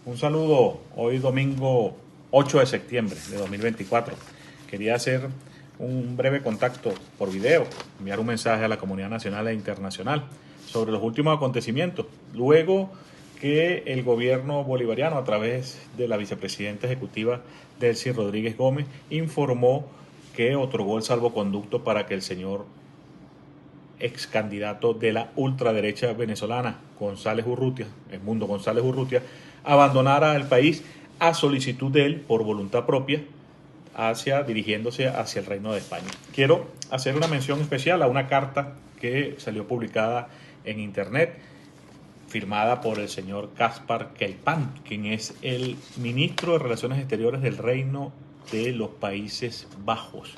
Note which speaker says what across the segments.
Speaker 1: Un saludo hoy domingo 8 de septiembre de 2024. Quería hacer un breve contacto por video, enviar un mensaje a la comunidad nacional e internacional sobre los últimos acontecimientos. Luego que el gobierno bolivariano, a través de la vicepresidenta ejecutiva Delcy Rodríguez Gómez, informó que otorgó el salvoconducto para que el señor ex candidato de la ultraderecha venezolana, González Urrutia, Edmundo González Urrutia, abandonara el país a solicitud de él por voluntad propia, dirigiéndose hacia el Reino de España. Quiero hacer una mención especial a una carta que salió publicada en internet, firmada por el señor Kaspar Kelpan, quien es el ministro de Relaciones Exteriores del Reino de los Países Bajos,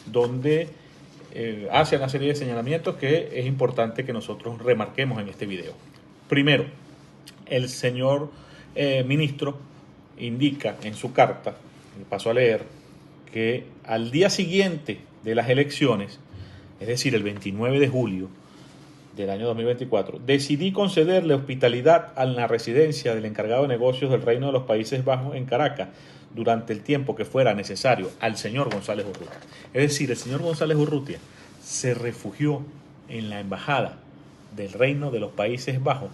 Speaker 1: donde hace una serie de señalamientos que es importante que nosotros remarquemos en este video. Primero, el señor ministro indica en su carta, me paso a leer, que al día siguiente de las elecciones, es decir, el 29 de julio del año 2024, decidí concederle hospitalidad a la residencia del encargado de negocios del Reino de los Países Bajos en Caracas durante el tiempo que fuera necesario al señor González Urrutia. Es decir, el señor González Urrutia se refugió en la embajada del Reino de los Países Bajos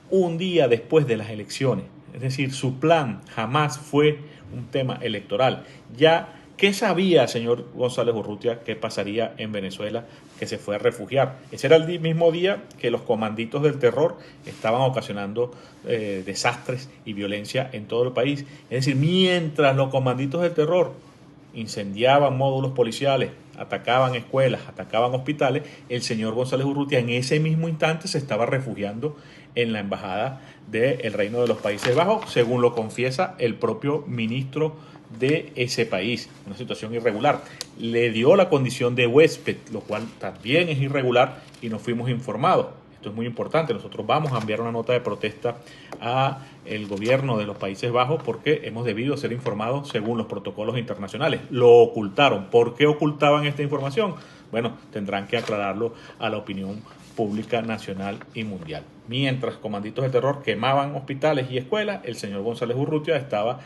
Speaker 1: un día después de las elecciones. Es decir, su plan jamás fue un tema electoral. Ya, ¿qué sabía el señor González Urrutia que pasaría en Venezuela, que se fue a refugiar? Ese era el mismo día que los comanditos del terror estaban ocasionando desastres y violencia en todo el país. Es decir, mientras los comanditos del terror incendiaban módulos policiales, atacaban escuelas, atacaban hospitales, el señor González Urrutia en ese mismo instante se estaba refugiando en la embajada del Reino de los Países Bajos, según lo confiesa el propio ministro de ese país. Una situación irregular. Le dio la condición de huésped, lo cual también es irregular y no fuimos informados. Esto es muy importante. Nosotros vamos a enviar una nota de protesta a el gobierno de los Países Bajos porque hemos debido ser informados según los protocolos internacionales. Lo ocultaron. ¿Por qué ocultaban esta información? Bueno, tendrán que aclararlo a la opinión pública nacional y mundial. Mientras comanditos de terror quemaban hospitales y escuelas, el señor González Urrutia estaba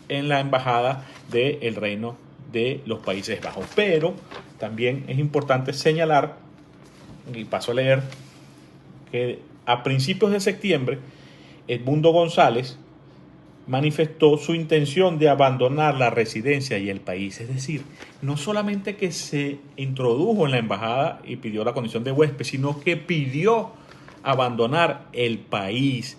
Speaker 1: en la embajada del Reino de los Países Bajos. Pero también es importante señalar, y paso a leer, que a principios de septiembre Edmundo González manifestó su intención de abandonar la residencia y el país. Es decir, no solamente que se introdujo en la embajada y pidió la condición de huésped, sino que pidió abandonar el país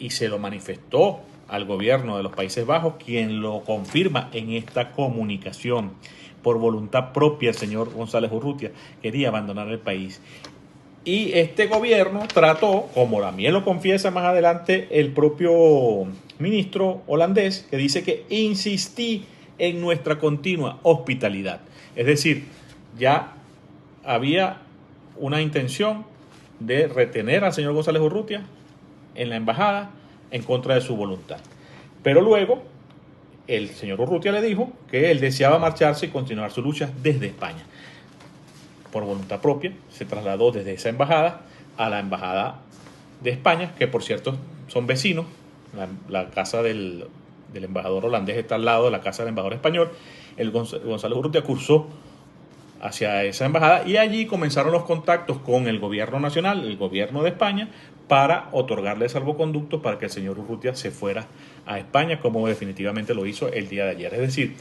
Speaker 1: y se lo manifestó al gobierno de los Países Bajos, quien lo confirma en esta comunicación. Por voluntad propia, el señor González Urrutia quería abandonar el país. Y este gobierno trató, como también lo confiesa más adelante el propio ministro holandés, que dice que insistí en nuestra continua hospitalidad. Es decir, ya había una intención de retener al señor González Urrutia en la embajada en contra de su voluntad. Pero luego el señor Urrutia le dijo que él deseaba marcharse y continuar su lucha desde España. Por voluntad propia, se trasladó desde esa embajada a la embajada de España, que por cierto son vecinos. La casa del embajador holandés está al lado de la casa del embajador español. El González Urrutia cursó hacia esa embajada y allí comenzaron los contactos con el gobierno nacional, el gobierno de España, para otorgarle salvoconducto para que el señor Urrutia se fuera a España, como definitivamente lo hizo el día de ayer. Es decir,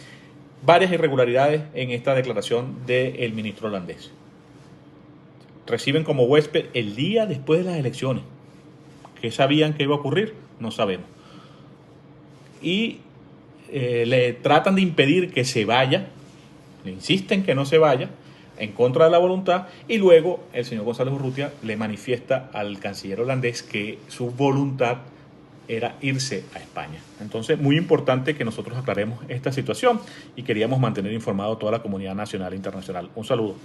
Speaker 1: varias irregularidades en esta declaración del ministro holandés. Reciben como huésped el día después de las elecciones. ¿Qué sabían que iba a ocurrir? No sabemos. Y le tratan de impedir que se vaya, le insisten que no se vaya, en contra de la voluntad, y luego el señor González Urrutia le manifiesta al canciller holandés que su voluntad era irse a España. Entonces, muy importante que nosotros aclaremos esta situación y queríamos mantener informado a toda la comunidad nacional e internacional. Un saludo.